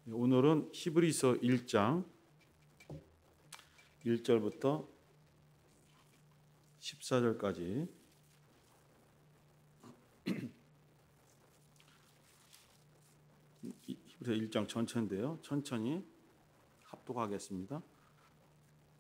오늘은 히브리서 1장 1절부터 14절까지 히브리서 1장 전체인데요. 천천히 합독하겠습니다.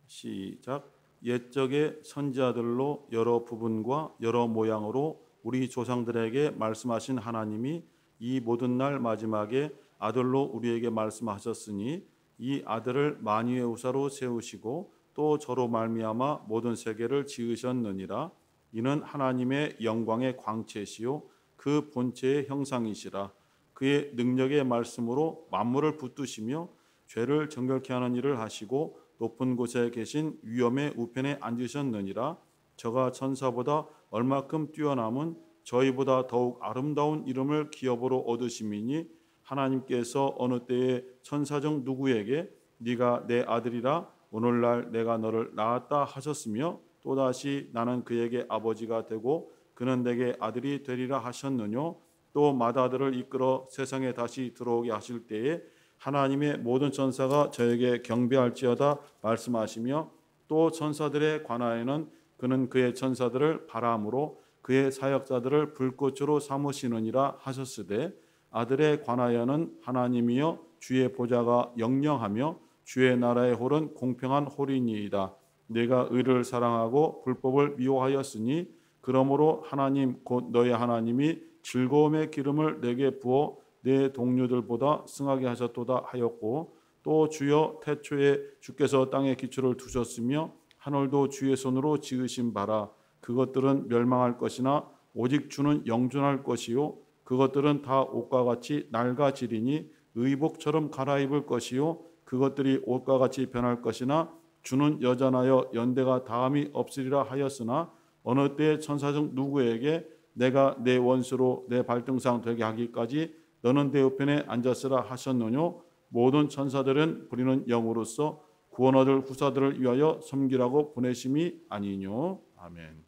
시작. 옛적의 선지자들로 여러 부분과 여러 모양으로 우리 조상들에게 말씀하신 하나님이 이 모든 날 마지막에 아들로 우리에게 말씀하셨으니 이 아들을 만유의 우사로 세우시고 또 저로 말미암아 모든 세계를 지으셨느니라. 이는 하나님의 영광의 광채시요 그 본체의 형상이시라. 그의 능력의 말씀으로 만물을 붙드시며 죄를 정결케 하는 일을 하시고 높은 곳에 계신 위엄의 우편에 앉으셨느니라. 저가 천사보다 얼마큼 뛰어남은 저희보다 더욱 아름다운 이름을 기업으로 얻으심이니 하나님께서 어느 때에 천사 중 누구에게 네가 내 아들이라 오늘날 내가 너를 낳았다 하셨으며 또다시 나는 그에게 아버지가 되고 그는 내게 아들이 되리라 하셨느뇨. 또 맏아들을 이끌어 세상에 다시 들어오게 하실 때에 하나님의 모든 천사가 저에게 경배할지어다 말씀하시며 또 천사들에 관하여는 그는 그의 천사들을 바람으로 그의 사역자들을 불꽃으로 삼으시느니라 하셨으되 아들에 관하여는 하나님이여 주의 보좌가 영영하며 주의 나라의 홀은 공평한 홀이니이다. 내가 의를 사랑하고 불법을 미워하였으니 그러므로 하나님 곧 너의 하나님이 즐거움의 기름을 내게 부어 내 동료들보다 승하게 하셨도다 하였고 또 주여 태초에 주께서 땅에 기초를 두셨으며 하늘도 주의 손으로 지으신 바라. 그것들은 멸망할 것이나 오직 주는 영존할 것이요 그것들은 다 옷과 같이 낡아지리니 의복처럼 갈아입을 것이요 그것들이 옷과 같이 변할 것이나 주는 여전하여 연대가 다함이 없으리라 하였으나 어느 때 천사 중 누구에게 내가 내 원수로 내 발등상 되게 하기까지 너는 내 우편에 앉았으라 하셨느뇨. 모든 천사들은 부리는 영으로서 구원 얻을 후사들을 위하여 섬기라고 보내심이 아니뇨. 아멘.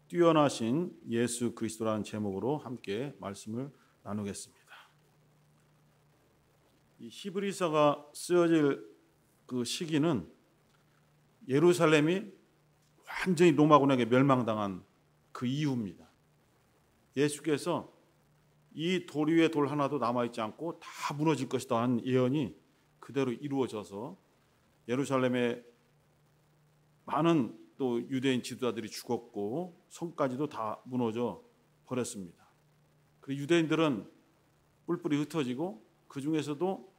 뛰어나신 예수 그리스도라는 제목으로 함께 말씀을 나누겠습니다. 이 히브리서가 쓰여질 그 시기는 예루살렘이 완전히 로마군에게 멸망당한 그 이후입니다. 예수께서 이 돌 위에 돌 하나도 남아있지 않고 다 무너질 것이다 한 예언이 그대로 이루어져서 예루살렘에 많은 또 유대인 지도자들이 죽었고 성까지도 다 무너져 버렸습니다. 그리고 유대인들은 뿔뿔이 흩어지고 그 중에서도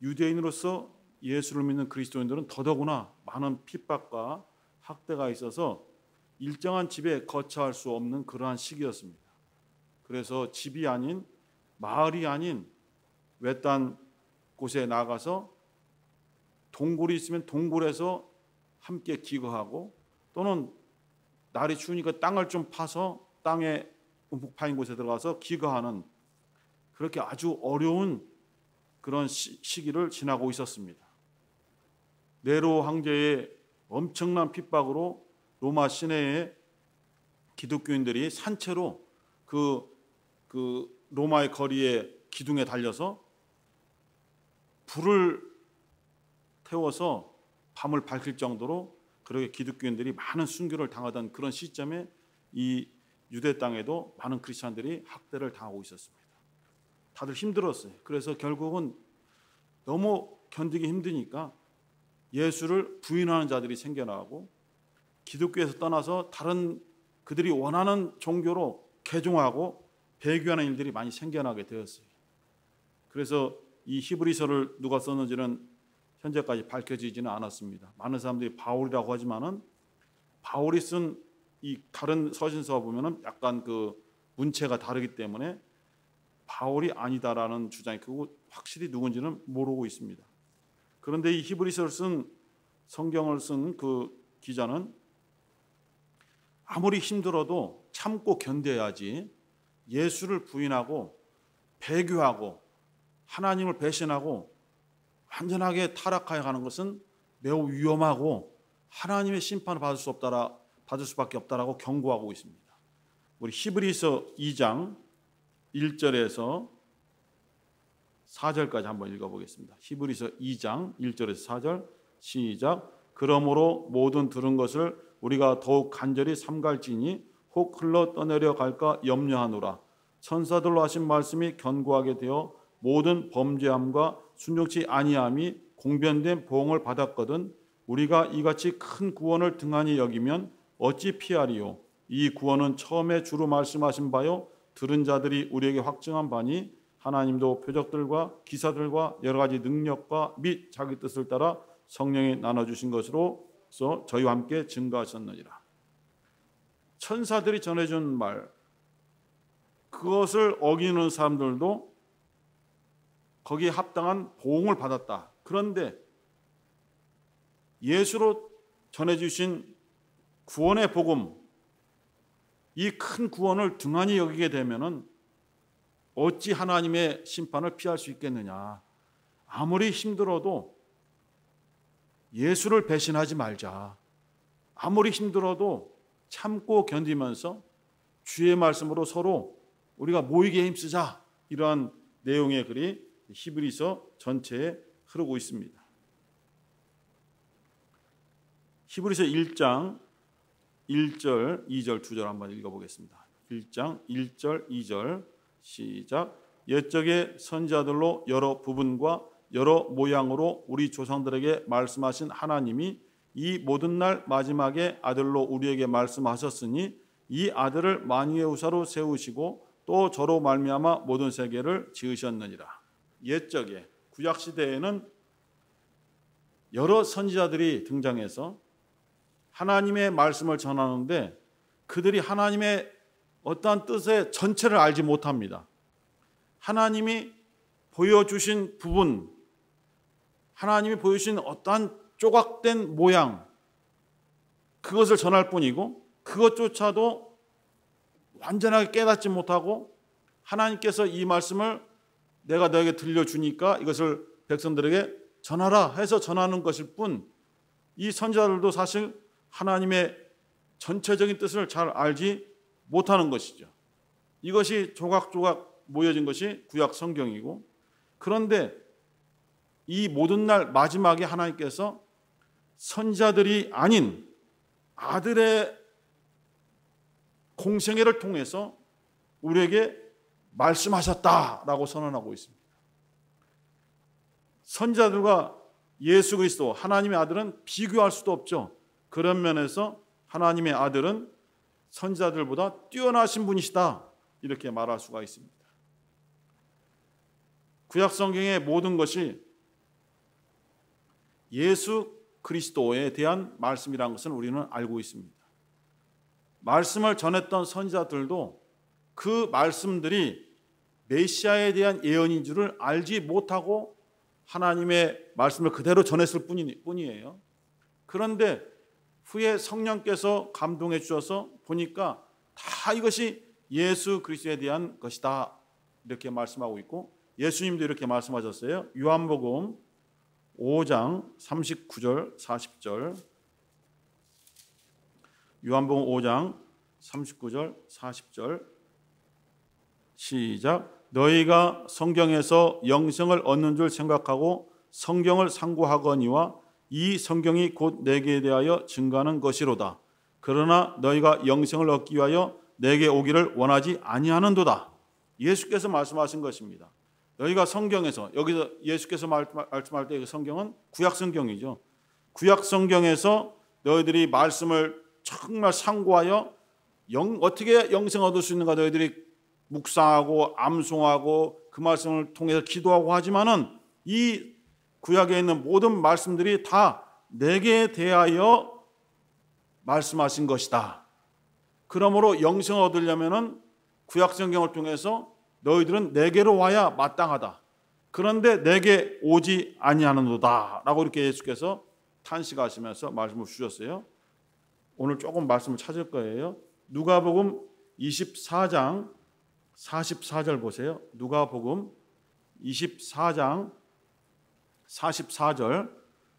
유대인으로서 예수를 믿는 그리스도인들은 더더구나 많은 핍박과 학대가 있어서 일정한 집에 거처할 수 없는 그러한 시기였습니다. 그래서 집이 아닌 마을이 아닌 외딴 곳에 나가서 동굴이 있으면 동굴에서 함께 기거하고 또는 날이 추우니까 땅을 좀 파서 땅에 움푹 파인 곳에 들어가서 기거하는 그렇게 아주 어려운 그런 시기를 지나고 있었습니다. 네로 황제의 엄청난 핍박으로 로마 시내에 기독교인들이 산채로 그 로마의 거리에 기둥에 달려서 불을 태워서 밤을 밝힐 정도로 그렇게 기독교인들이 많은 순교를 당하던 그런 시점에 이 유대 땅에도 많은 크리스찬들이 학대를 당하고 있었습니다. 다들 힘들었어요. 그래서 결국은 너무 견디기 힘드니까 예수를 부인하는 자들이 생겨나고 기독교에서 떠나서 다른 그들이 원하는 종교로 개종하고 배교하는 일들이 많이 생겨나게 되었어요. 그래서 이 히브리서를 누가 썼는지는 현재까지 밝혀지지는 않았습니다. 많은 사람들이 바울이라고 하지만은 바울이 쓴 이 다른 서신서 보면은 약간 그 문체가 다르기 때문에 바울이 아니다라는 주장이 크고 확실히 누군지는 모르고 있습니다. 그런데 이 히브리서를 쓴 성경을 쓴 그 기자는 아무리 힘들어도 참고 견뎌야지 예수를 부인하고 배교하고 하나님을 배신하고 완전하게 타락하여 가는 것은 매우 위험하고 하나님의 심판을 받을 수밖에 없다라고 경고하고 있습니다. 우리 히브리서 2장 1절에서 4절까지 한번 읽어보겠습니다. 히브리서 2장 1절에서 4절 시작. 그러므로 모든 들은 것을 우리가 더욱 간절히 삼갈지니 혹 흘러 떠내려 갈까 염려하노라. 천사들로 하신 말씀이 견고하게 되어 모든 범죄함과 순종치 아니함이 공변된 보응을 받았거든 우리가 이같이 큰 구원을 등한히 여기면 어찌 피하리요. 이 구원은 처음에 주로 말씀하신 바요 들은 자들이 우리에게 확증한 바니 하나님도 표적들과 기사들과 여러 가지 능력과 및 자기 뜻을 따라 성령이 나눠주신 것으로서 저희와 함께 증거하셨느니라. 천사들이 전해준 말, 그것을 어기는 사람들도 거기에 합당한 보응을 받았다. 그런데 예수로 전해주신 구원의 복음, 이 큰 구원을 등한히 여기게 되면은 어찌 하나님의 심판을 피할 수 있겠느냐. 아무리 힘들어도 예수를 배신하지 말자. 아무리 힘들어도 참고 견디면서 주의 말씀으로 서로 우리가 모이게 힘쓰자. 이러한 내용의 글이 히브리서 전체에 흐르고 있습니다. 히브리서 1장 1절, 2절, 2절 한번 읽어보겠습니다. 1장 1절, 2절 시작. 옛적의 선지자들로 여러 부분과 여러 모양으로 우리 조상들에게 말씀하신 하나님이 이 모든 날 마지막에 아들로 우리에게 말씀하셨으니 이 아들을 만유의 후사로 세우시고 또 저로 말미암아 모든 세계를 지으셨느니라. 옛적에 구약 시대에는 여러 선지자들이 등장해서 하나님의 말씀을 전하는데 그들이 하나님의 어떠한 뜻의 전체를 알지 못합니다. 하나님이 보여주신 부분, 하나님이 보여주신 어떠한 조각된 모양, 그것을 전할 뿐이고 그것조차도 완전하게 깨닫지 못하고 하나님께서 이 말씀을 내가 너에게 들려주니까 이것을 백성들에게 전하라 해서 전하는 것일 뿐, 이 선지자들도 사실 하나님의 전체적인 뜻을 잘 알지 못하는 것이죠. 이것이 조각조각 모여진 것이 구약 성경이고, 그런데 이 모든 날 마지막에 하나님께서 선지자들이 아닌 아들의 공생애를 통해서 우리에게 말씀하셨다라고 선언하고 있습니다. 선지자들과 예수 그리스도 하나님의 아들은 비교할 수도 없죠. 그런 면에서 하나님의 아들은 선지자들보다 뛰어나신 분이시다, 이렇게 말할 수가 있습니다. 구약 성경의 모든 것이 예수 그리스도에 대한 말씀이라는 것은 우리는 알고 있습니다. 말씀을 전했던 선지자들도 그 말씀들이 메시아에 대한 예언인 줄을 알지 못하고 하나님의 말씀을 그대로 전했을 뿐이에요. 그런데 후에 성령께서 감동해 주셔서 보니까 다 이것이 예수 그리스도에 대한 것이다, 이렇게 말씀하고 있고, 예수님도 이렇게 말씀하셨어요. 요한복음 5장 39절 40절, 요한복음 5장 39절 40절 시작. 너희가 성경에서 영생을 얻는 줄 생각하고 성경을 상고하거니와 이 성경이 곧 내게 대하여 증거하는 것이로다. 그러나 너희가 영생을 얻기 위하여 내게 오기를 원하지 아니하는도다. 예수께서 말씀하신 것입니다. 너희가 성경에서, 여기서 예수께서 말씀할 때 그 성경은 구약 성경이죠. 구약 성경에서 너희들이 말씀을 정말 상고하여 어떻게 영생 얻을 수 있는가 너희들이 묵상하고 암송하고 그 말씀을 통해서 기도하고 하지만은 이 구약에 있는 모든 말씀들이 다 내게 대하여 말씀하신 것이다. 그러므로 영생을 얻으려면은 구약 성경을 통해서 너희들은 내게로 와야 마땅하다. 그런데 내게 오지 아니하는도다라고 이렇게 예수께서 탄식하시면서 말씀을 주셨어요. 오늘 조금 말씀을 찾을 거예요. 누가복음 24장 44절 보세요. 누가복음 24장 44절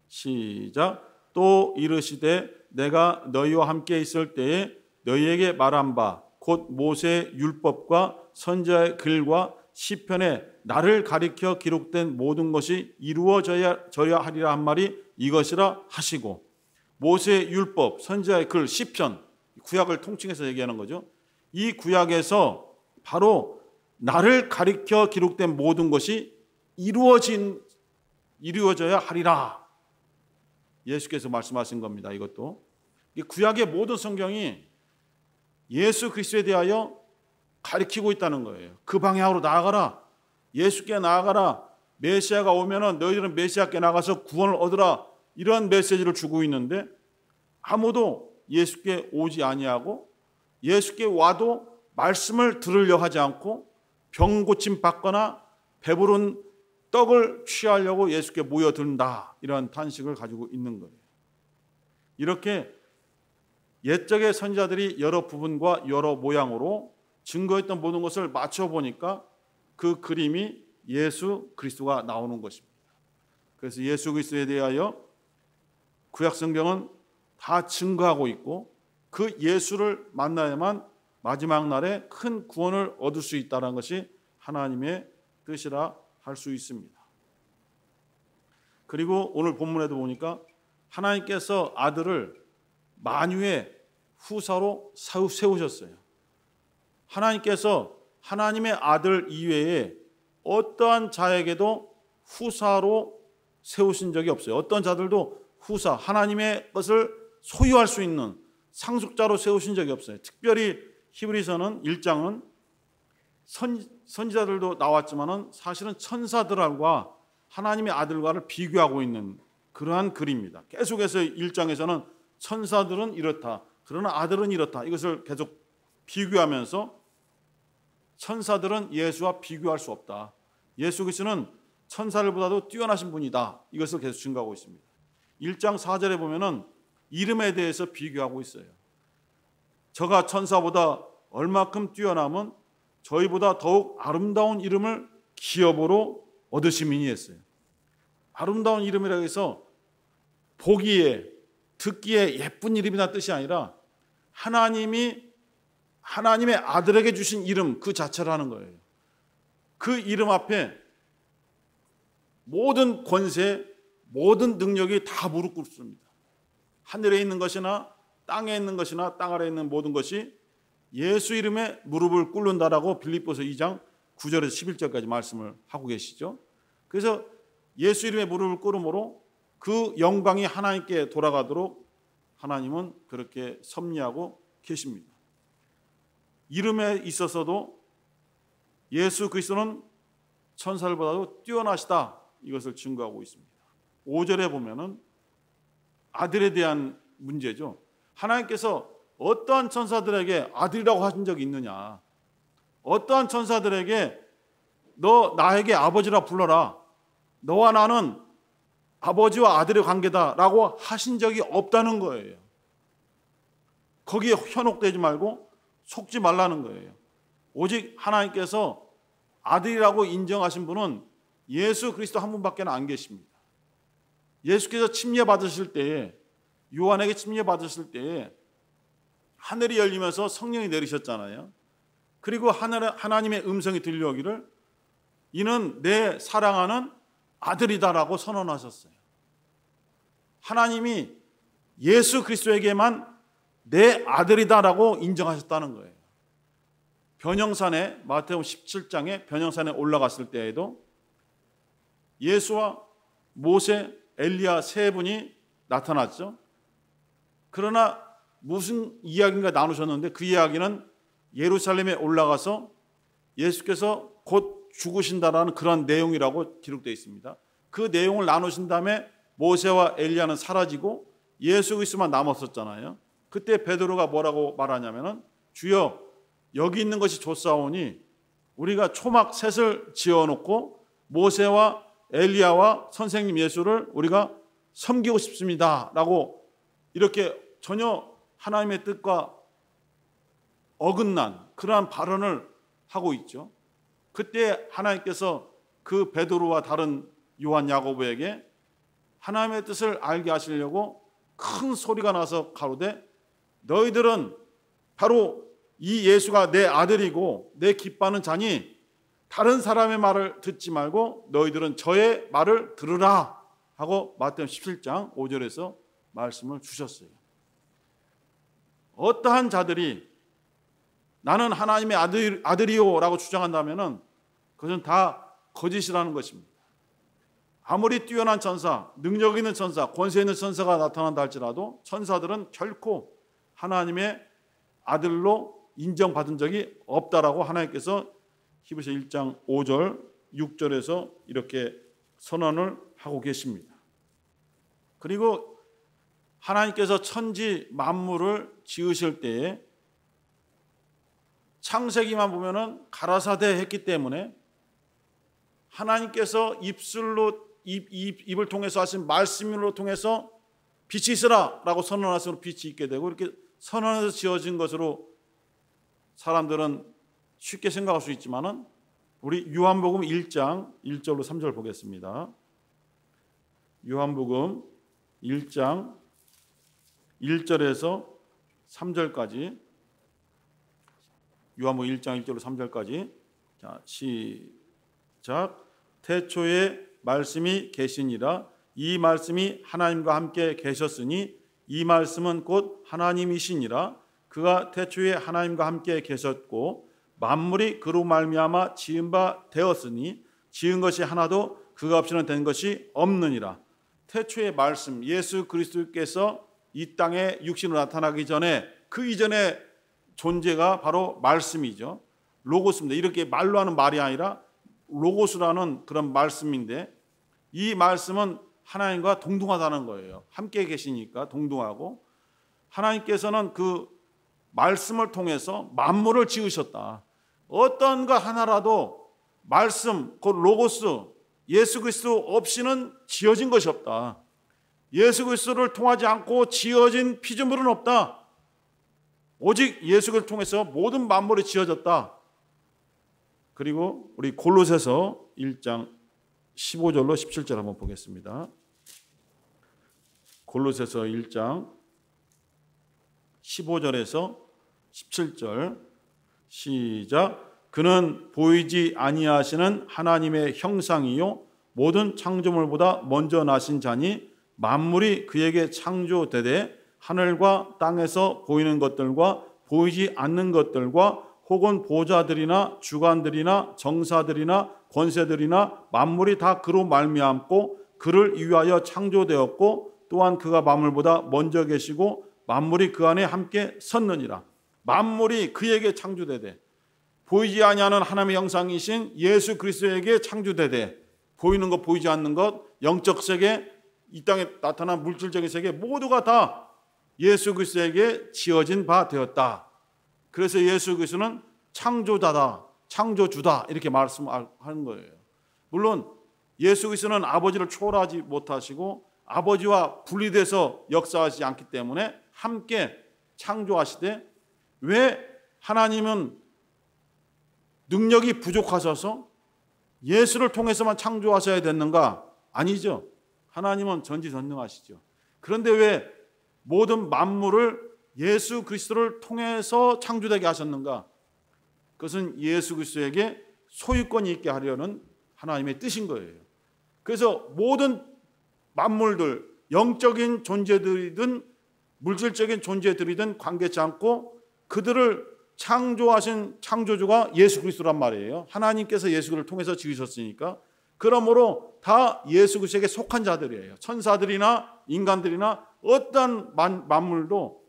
시작. 또 이르시되 내가 너희와 함께 있을 때에 너희에게 말한 바 곧 모세의 율법과 선지자의 글과 시편에 나를 가리켜 기록된 모든 것이 이루어져야 하리라 한 말이 이것이라 하시고, 모세의 율법, 선지자의 글, 시편, 구약을 통칭해서 얘기하는 거죠. 이 구약에서 바로 나를 가리켜 기록된 모든 것이 이루어져야 하리라. 예수께서 말씀하신 겁니다. 이것도 이 구약의 모든 성경이 예수 그리스도에 대하여 가리키고 있다는 거예요. 그 방향으로 나아가라. 예수께 나아가라. 메시아가 오면은 너희들은 메시아께 나가서 구원을 얻으라. 이러한 메시지를 주고 있는데 아무도 예수께 오지 아니하고 예수께 와도 말씀을 들으려 하지 않고 병 고침 받거나 배부른 떡을 취하려고 예수께 모여든다. 이러한 탄식을 가지고 있는 거예요. 이렇게 옛적의 선지자들이 여러 부분과 여러 모양으로 증거했던 모든 것을 맞춰보니까 그 그림이 예수 그리스도가 나오는 것입니다. 그래서 예수 그리스도에 대하여 구약 성경은 다 증거하고 있고 그 예수를 만나야만 마지막 날에 큰 구원을 얻을 수 있다는 것이 하나님의 뜻이라 할 수 있습니다. 그리고 오늘 본문에도 보니까 하나님께서 아들을 만유의 후사로 세우셨어요. 하나님께서 하나님의 아들 이외에 어떠한 자에게도 후사로 세우신 적이 없어요. 어떤 자들도 후사, 하나님의 것을 소유할 수 있는 상속자로 세우신 적이 없어요. 특별히 히브리서는 1장은 선지자들도 나왔지만은 사실은 천사들과 하나님의 아들과를 비교하고 있는 그러한 글입니다. 계속해서 1장에서는 천사들은 이렇다, 그러나 아들은 이렇다, 이것을 계속 비교하면서 천사들은 예수와 비교할 수 없다. 예수 그리스도는 천사들보다도 뛰어나신 분이다. 이것을 계속 증거하고 있습니다. 1장 4절에 보면은 이름에 대해서 비교하고 있어요. 저가 천사보다 얼마큼 뛰어나면 저희보다 더욱 아름다운 이름을 기업으로 얻으심이니 했어요. 아름다운 이름이라고 해서 보기에 듣기에 예쁜 이름이나 뜻이 아니라 하나님의 아들에게 주신 이름 그 자체를 하는 거예요. 그 이름 앞에 모든 권세, 모든 능력이 다 무릎 꿇습니다. 하늘에 있는 것이나 땅에 있는 것이나 땅 아래에 있는 모든 것이 예수 이름에 무릎을 꿇는다라고 빌립보서 2장 9절에서 11절까지 말씀을 하고 계시죠. 그래서 예수 이름에 무릎을 꿇음으로 그 영광이 하나님께 돌아가도록 하나님은 그렇게 섭리하고 계십니다. 이름에 있어서도 예수 그리스도는 천사들보다도 뛰어나시다. 이것을 증거하고 있습니다. 5절에 보면은 아들에 대한 문제죠. 하나님께서 어떠한 천사들에게 아들이라고 하신 적이 있느냐? 어떠한 천사들에게 너 나에게 아버지라 불러라. 너와 나는 아버지와 아들의 관계다라고 하신 적이 없다는 거예요. 거기에 현혹되지 말고 속지 말라는 거예요. 오직 하나님께서 아들이라고 인정하신 분은 예수 그리스도 한 분밖에 안 계십니다. 예수께서 침례 받으실 때에, 요한에게 침례 받으실 때에 하늘이 열리면서 성령이 내리셨잖아요. 그리고 하나님의 음성이 들려오기를 이는 내 사랑하는 아들이다라고 선언하셨어요. 하나님이 예수 그리스도에게만 내 아들이다라고 인정하셨다는 거예요. 변형산에, 마태복음 17장에 변형산에 올라갔을 때에도 예수와 모세, 엘리야 세 분이 나타났죠. 그러나 무슨 이야기인가 나누셨는데 그 이야기는 예루살렘에 올라가서 예수께서 곧 죽으신다라는 그런 내용이라고 기록되어 있습니다. 그 내용을 나누신 다음에 모세와 엘리야는 사라지고 예수 그리스도만 남았었잖아요. 그때 베드로가 뭐라고 말하냐면은 주여 여기 있는 것이 좋사오니 우리가 초막 셋을 지어놓고 모세와 엘리야와 선생님 예수를 우리가 섬기고 싶습니다 라고 이렇게 전혀 하나님의 뜻과 어긋난 그러한 발언을 하고 있죠. 그때 하나님께서 그 베드로와 다른 요한 야고보에게 하나님의 뜻을 알게 하시려고 큰 소리가 나서 가로되 너희들은 바로 이 예수가 내 아들이고 내 기뻐하는 자니 다른 사람의 말을 듣지 말고 너희들은 저의 말을 들으라 하고 마태복음 17장 5절에서 말씀을 주셨어요. 어떠한 자들이 나는 하나님의 아들이요라고 주장한다면 그것은 다 거짓이라는 것입니다. 아무리 뛰어난 천사, 능력 있는 천사, 권세 있는 천사가 나타난다 할지라도 천사들은 결코 하나님의 아들로 인정받은 적이 없다라고 하나님께서 히브리서 1장 5절, 6절에서 이렇게 선언을 하고 계십니다. 그리고 하나님께서 천지 만물을 지으실 때에 창세기만 보면은 가라사대 했기 때문에 하나님께서 입을 통해서 하신 말씀으로 통해서 빛이 있으라라고 선언하시므로 빛이 있게 되고 이렇게 선언해서 지어진 것으로 사람들은 쉽게 생각할 수 있지만은 우리 요한복음 1장 1절로 3절 보겠습니다. 요한복음 1장 1절에서 3절까지 요한복음 1장 1절로 3절까지 자, 시작. 태초에 말씀이 계시니라. 이 말씀이 하나님과 함께 계셨으니 이 말씀은 곧 하나님이시니라. 그가 태초에 하나님과 함께 계셨고 만물이 그로 말미암아 지은 바 되었으니 지은 것이 하나도 그가 없이는 된 것이 없느니라. 태초의 말씀 예수 그리스도께서 이 땅에 육신으로 나타나기 전에 그 이전의 존재가 바로 말씀이죠. 로고스입니다. 이렇게 말로 하는 말이 아니라 로고스라는 그런 말씀인데 이 말씀은 하나님과 동등하다는 거예요. 함께 계시니까 동등하고 하나님께서는 그 말씀을 통해서 만물을 지으셨다. 어떤 것 하나라도 말씀, 곧 로고스, 예수 그리스도 없이는 지어진 것이 없다. 예수 그리스도를 통하지 않고 지어진 피조물은 없다. 오직 예수를 통해서 모든 만물이 지어졌다. 그리고 우리 골로새서 1장 15절로 17절 한번 보겠습니다. 골로새서 1장 15절에서 17절 시작. 그는 보이지 아니하시는 하나님의 형상이요 모든 창조물보다 먼저 나신 자니 만물이 그에게 창조되되 하늘과 땅에서 보이는 것들과 보이지 않는 것들과 혹은 보좌들이나 주관들이나 정사들이나 권세들이나 만물이 다 그로 말미암고 그를 위하여 창조되었고 또한 그가 만물보다 먼저 계시고 만물이 그 안에 함께 섰느니라. 만물이 그에게 창조되되 보이지 아니하는 하나님의 형상이신 예수 그리스도에게 창조되되 보이는 것 보이지 않는 것 영적 세계 이 땅에 나타난 물질적인 세계 모두가 다 예수 그리스도에게 지어진 바 되었다. 그래서 예수 그리스도는 창조자다, 창조주다 이렇게 말씀하는 거예요. 물론 예수 그리스도는 아버지를 초월하지 못하시고 아버지와 분리돼서 역사하지 않기 때문에 함께 창조하시되 왜 하나님은 능력이 부족하셔서 예수를 통해서만 창조하셔야 됐는가? 아니죠. 하나님은 전지전능하시죠. 그런데 왜 모든 만물을 예수 그리스도를 통해서 창조되게 하셨는가? 그것은 예수 그리스도에게 소유권이 있게 하려는 하나님의 뜻인 거예요. 그래서 모든 만물들, 영적인 존재들이든 물질적인 존재들이든 관계치 않고 그들을 창조하신 창조주가 예수 그리스도란 말이에요. 하나님께서 예수 그리스도를 통해서 지으셨으니까. 그러므로 다 예수 그리스도에게 속한 자들이에요. 천사들이나 인간들이나 어떤 만물도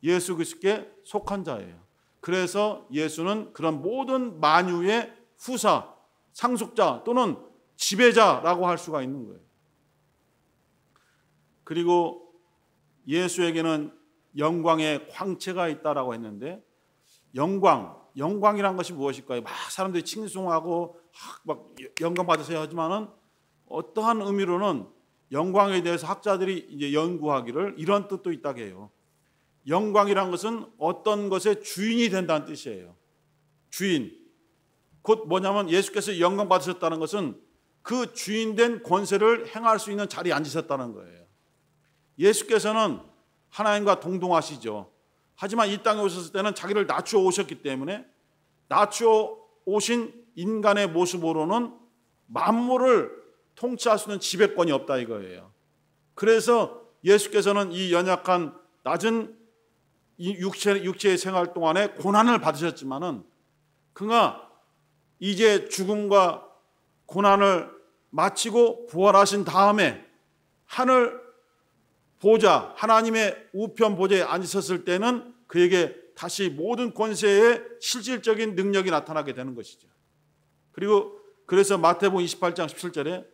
예수 그리스도께 속한 자예요. 그래서 예수는 그런 모든 만유의 후사, 상속자 또는 지배자라고 할 수가 있는 거예요. 그리고 예수에게는 영광의 광채가 있다라고 했는데 영광이란 것이 무엇일까요? 막 사람들이 칭송하고 막 영광 받으세요 하지만은 어떠한 의미로는 영광에 대해서 학자들이 이제 연구하기를 이런 뜻도 있다고 해요. 영광이란 것은 어떤 것의 주인이 된다는 뜻이에요. 주인. 곧 뭐냐면 예수께서 영광 받으셨다는 것은 그 주인된 권세를 행할 수 있는 자리에 앉으셨다는 거예요. 예수께서는 하나님과 동등하시죠. 하지만 이 땅에 오셨을 때는 자기를 낮추어 오셨기 때문에 낮추어 오신 인간의 모습으로는 만물을 통치할 수 있는 지배권이 없다 이거예요. 그래서 예수께서는 이 연약한 낮은 육체의 생활 동안에 고난을 받으셨지만은 그가 이제 죽음과 고난을 마치고 부활하신 다음에 하늘 보좌, 하나님의 우편 보좌에 앉으셨을 때는 그에게 다시 모든 권세의 실질적인 능력이 나타나게 되는 것이죠. 그리고 그래서 마태복음 28장 17절에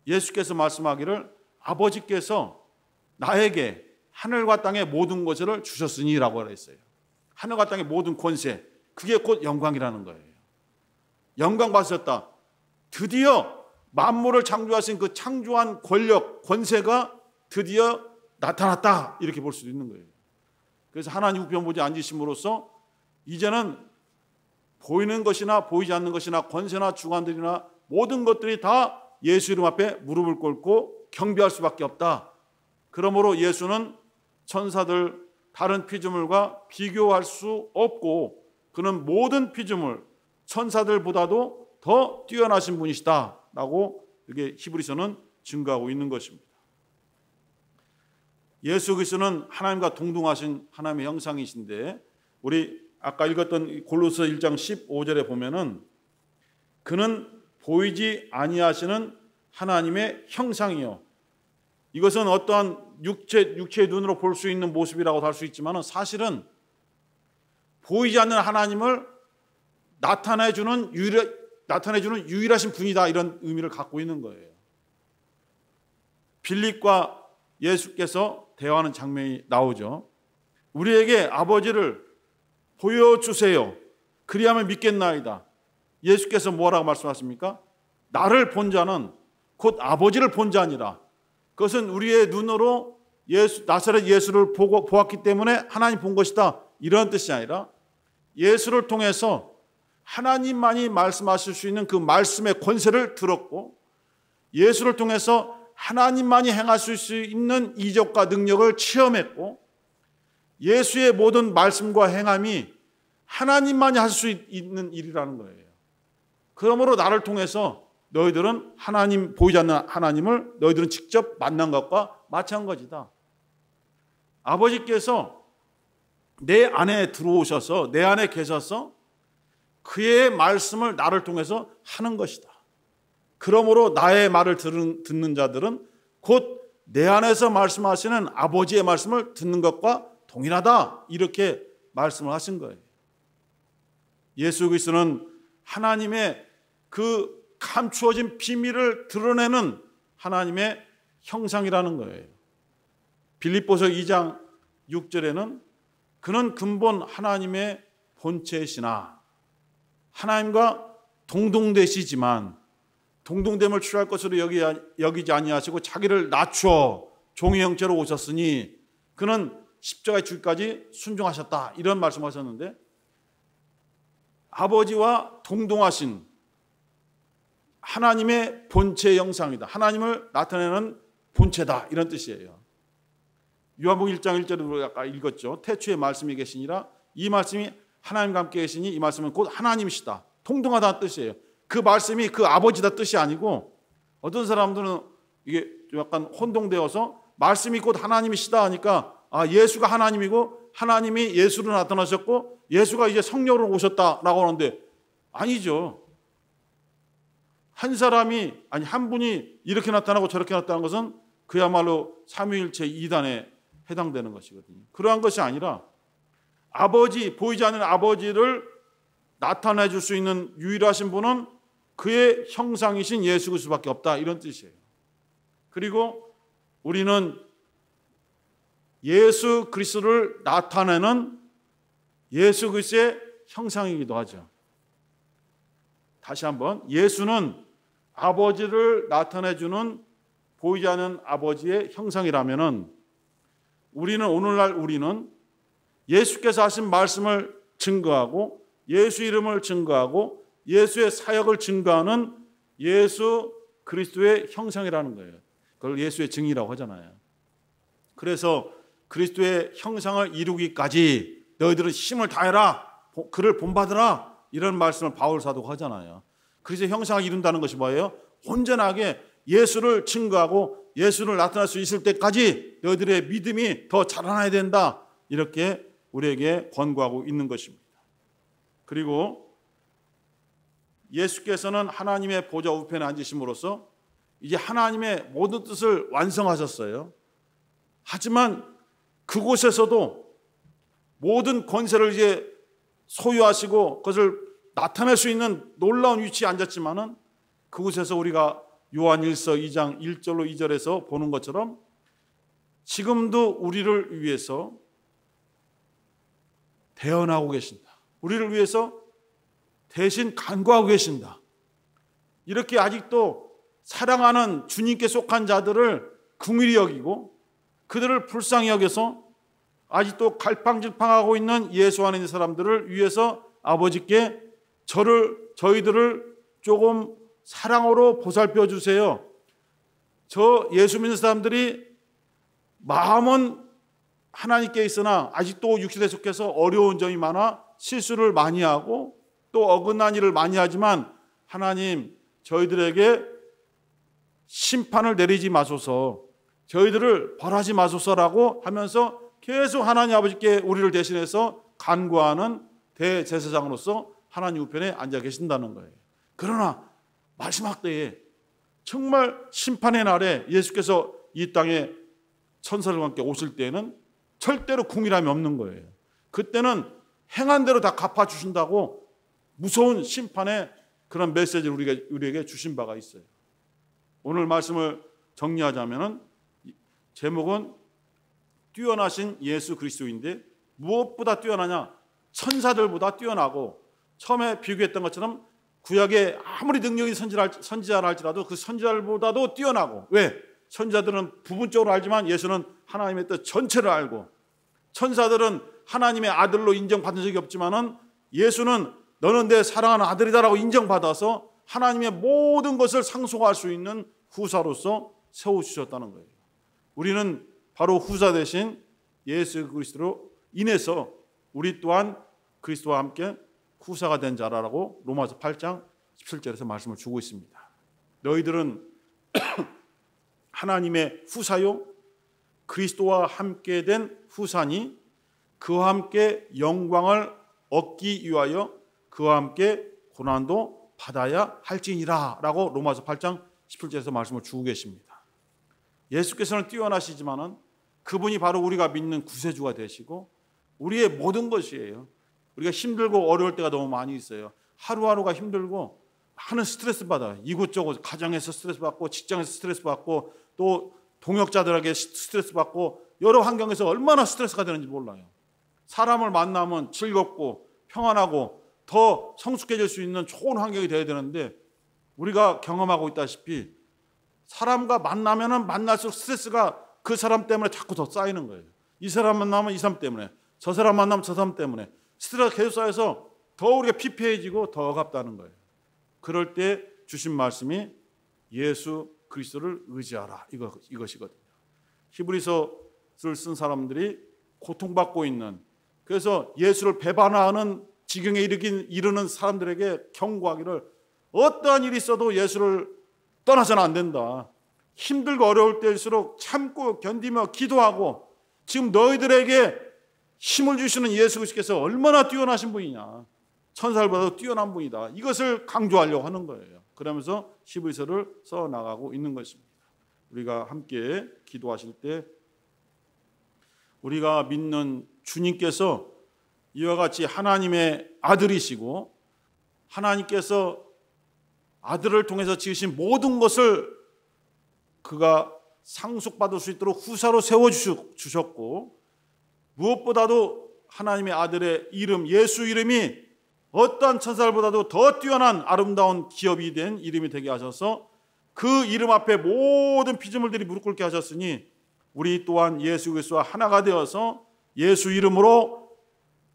예수께서 말씀하기를 아버지께서 나에게 하늘과 땅의 모든 것을 주셨으니라고 했어요. 하늘과 땅의 모든 권세, 그게 곧 영광이라는 거예요. 영광 받으셨다. 드디어 만물을 창조하신 그 창조한 권력, 권세가 드디어 나타났다 이렇게 볼 수도 있는 거예요. 그래서 하나님 우편 보좌에 앉으심으로써 이제는 보이는 것이나 보이지 않는 것이나 권세나 주관들이나 모든 것들이 다 예수 이름 앞에 무릎을 꿇고 경배할 수밖에 없다. 그러므로 예수는 천사들 다른 피조물과 비교할 수 없고 그는 모든 피조물 천사들보다도 더 뛰어나신 분이시다 라고 이렇게 히브리서는 증거하고 있는 것입니다. 예수 그리스도는 하나님과 동등하신 하나님의 형상이신데 우리 아까 읽었던 골로새 1장 15절에 보면은 그는 보이지 아니하시는 하나님의 형상이요. 이것은 어떠한 육체의 눈으로 볼 수 있는 모습이라고 할 수 있지만 사실은 보이지 않는 하나님을 나타내주는 유일하신 분이다 이런 의미를 갖고 있는 거예요. 빌립과 예수께서 대화하는 장면이 나오죠. 우리에게 아버지를 보여주세요. 그리하면 믿겠나이다. 예수께서 뭐라고 말씀하십니까? 나를 본 자는 곧 아버지를 본 자니라. 그것은 우리의 눈으로 나사렛 예수를 보았기 때문에 하나님 본 것이다 이런 뜻이 아니라 예수를 통해서 하나님만이 말씀하실 수 있는 그 말씀의 권세를 들었고 예수를 통해서 하나님만이 행하실 수 있는 이적과 능력을 체험했고 예수의 모든 말씀과 행함이 하나님만이 할 수 있는 일이라는 거예요. 그러므로 나를 통해서 너희들은 하나님 보이지 않는 하나님을 너희들은 직접 만난 것과 마찬가지다. 아버지께서 내 안에 들어오셔서 내 안에 계셔서 그의 말씀을 나를 통해서 하는 것이다. 그러므로 나의 말을 듣는 자들은 곧 내 안에서 말씀하시는 아버지의 말씀을 듣는 것과 동일하다. 이렇게 말씀을 하신 거예요. 예수 그리스도는 하나님의 그 감추어진 비밀을 드러내는 하나님의 형상이라는 거예요. 빌립보서 2장 6절에는 그는 근본 하나님의 본체이시나 하나님과 동등되시지만 동등됨을 취할 것으로 여기지 아니하시고 자기를 낮추어 종의 형체로 오셨으니 그는 십자가의 죽기까지 순종하셨다 이런 말씀하셨는데 아버지와 동등하신 하나님의 본체 형상이다. 하나님을 나타내는 본체다 이런 뜻이에요. 요한복음 1장 1절로 아까 읽었죠. 태초에 말씀이 계시니라 이 말씀이 하나님과 함께 계시니 이 말씀은 곧 하나님이시다. 동등하다는 뜻이에요. 그 말씀이 그 아버지다 뜻이 아니고 어떤 사람들은 이게 약간 혼동되어서 말씀이 곧 하나님이시다 하니까 예수가 하나님이고 하나님이 예수로 나타나셨고 예수가 이제 성령으로 오셨다라고 하는데 아니죠. 한 분이 이렇게 나타나고 저렇게 나타나는 것은 그야말로 삼위일체 이단에 해당되는 것이거든요. 그러한 것이 아니라 보이지 않는 아버지를 나타내 줄 수 있는 유일하신 분은 그의 형상이신 예수 그리스도밖에 없다 이런 뜻이에요. 그리고 우리는 예수 그리스도를 나타내는 예수 그리스도의 형상이기도 하죠. 다시 한번 예수는 아버지를 나타내주는 보이지 않는 아버지의 형상이라면은 오늘날 우리는 예수께서 하신 말씀을 증거하고 예수 이름을 증거하고 예수의 사역을 증거하는 예수 그리스도의 형상이라는 거예요. 그걸 예수의 증이라고 하잖아요. 그래서 그리스도의 형상을 이루기까지 너희들은 힘을 다해라. 그를 본받으라. 이런 말씀을 바울 사도가 하잖아요. 그리스도의 형상을 이룬다는 것이 뭐예요? 온전하게 예수를 증거하고 예수를 나타날 수 있을 때까지 너희들의 믿음이 더 자라나야 된다. 이렇게 우리에게 권고하고 있는 것입니다. 그리고 예수께서는 하나님의 보좌 우편에 앉으심으로써 이제 하나님의 모든 뜻을 완성하셨어요. 하지만 그곳에서도 모든 권세를 이제 소유하시고 그것을 나타낼 수 있는 놀라운 위치에 앉았지만은 그곳에서 우리가 요한일서 2장 1절로 2절에서 보는 것처럼 지금도 우리를 위해서 대언하고 계신다. 우리를 위해서 대신 간구하고 계신다. 이렇게 아직도 사랑하는 주님께 속한 자들을 긍휼히 여기고 그들을 불쌍히 여겨서 아직도 갈팡질팡하고 있는 예수 안에 있는 사람들을 위해서 아버지께 저희들을 조금 사랑으로 보살펴 주세요. 저 예수 믿는 사람들이 마음은 하나님께 있으나 아직도 육신에 속해서 어려운 점이 많아 실수를 많이 하고 또 어긋난 일을 많이 하지만 하나님 저희들에게 심판을 내리지 마소서, 저희들을 벌하지 마소서라고 하면서 계속 하나님 아버지께 우리를 대신해서 간구하는 대제사장으로서 하나님 우편에 앉아 계신다는 거예요. 그러나 마지막 때에 정말 심판의 날에 예수께서 이 땅에 천사들과 함께 오실 때에는 절대로 궁일함이 없는 거예요. 그때는 행한 대로 다 갚아주신다고 무서운 심판의 그런 메시지를 우리에게 주신 바가 있어요. 오늘 말씀을 정리하자면 제목은 뛰어나신 예수 그리스도인데 무엇보다 뛰어나냐? 천사들보다 뛰어나고 처음에 비교했던 것처럼 구약에 아무리 능력이 선지자라 할지라도 그 선지자들보다도 뛰어나고 왜? 선지자들은 부분적으로 알지만 예수는 하나님의 뜻 전체를 알고 천사들은 하나님의 아들로 인정받은 적이 없지만은 예수는 너는 내 사랑하는 아들이다라고 인정받아서 하나님의 모든 것을 상속할 수 있는 후사로서 세워주셨다는 거예요. 우리는 바로 후사 대신 예수 그리스도로 인해서 우리 또한 그리스도와 함께 후사가 된 자라고 로마서 8장 17절에서 말씀을 주고 있습니다. 너희들은 하나님의 후사요 그리스도와 함께 된 후사니 그와 함께 영광을 얻기 위하여 그와 함께 고난도 받아야 할지니라 라고 로마서 8장 17절에서 말씀을 주고 계십니다. 예수께서는 뛰어나시지만은 그분이 바로 우리가 믿는 구세주가 되시고 우리의 모든 것이에요. 우리가 힘들고 어려울 때가 너무 많이 있어요. 하루하루가 힘들고 하는 스트레스 받아요. 이곳저곳 가정에서 스트레스 받고 직장에서 스트레스 받고 또 동역자들에게 스트레스 받고 여러 환경에서 얼마나 스트레스가 되는지 몰라요. 사람을 만나면 즐겁고 평안하고 더 성숙해질 수 있는 좋은 환경이 되어야 되는데 우리가 경험하고 있다시피 사람과 만나면 만날수록 스트레스가 그 사람 때문에 자꾸 더 쌓이는 거예요. 이 사람 만나면 이 사람 때문에, 저 사람 만나면 저 사람 때문에 스트레스가 계속 쌓여서 더 우리가 피폐해지고 더 억압다는 거예요. 그럴 때 주신 말씀이 예수 그리스도를 의지하라 이것이거든요. 히브리서를 쓴 사람들이 고통받고 있는 그래서 예수를 배반하는 지경에 이르는 사람들에게 경고하기를 어떠한 일이 있어도 예수를 떠나서는 안 된다. 힘들고 어려울 때일수록 참고 견디며 기도하고 지금 너희들에게 힘을 주시는 예수 그리스도께서 얼마나 뛰어나신 분이냐. 천사들보다도 뛰어난 분이다. 이것을 강조하려고 하는 거예요. 그러면서 히브리서를 써나가고 있는 것입니다. 우리가 함께 기도하실 때 우리가 믿는 주님께서 이와 같이 하나님의 아들이시고 하나님께서 아들을 통해서 지으신 모든 것을 그가 상속받을 수 있도록 후사로 세워주셨고 무엇보다도 하나님의 아들의 이름 예수 이름이 어떠한 천사들보다도 더 뛰어난 아름다운 기업이 된 이름이 되게 하셔서 그 이름 앞에 모든 피조물들이 무릎 꿇게 하셨으니 우리 또한 예수 그리스도와 하나가 되어서 예수 이름으로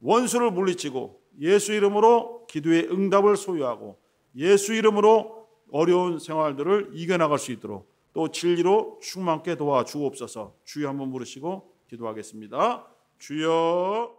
원수를 물리치고 예수 이름으로 기도의 응답을 소유하고 예수 이름으로 어려운 생활들을 이겨나갈 수 있도록 또 진리로 충만케 도와주옵소서. 주여 한번 부르시고 기도하겠습니다. 주여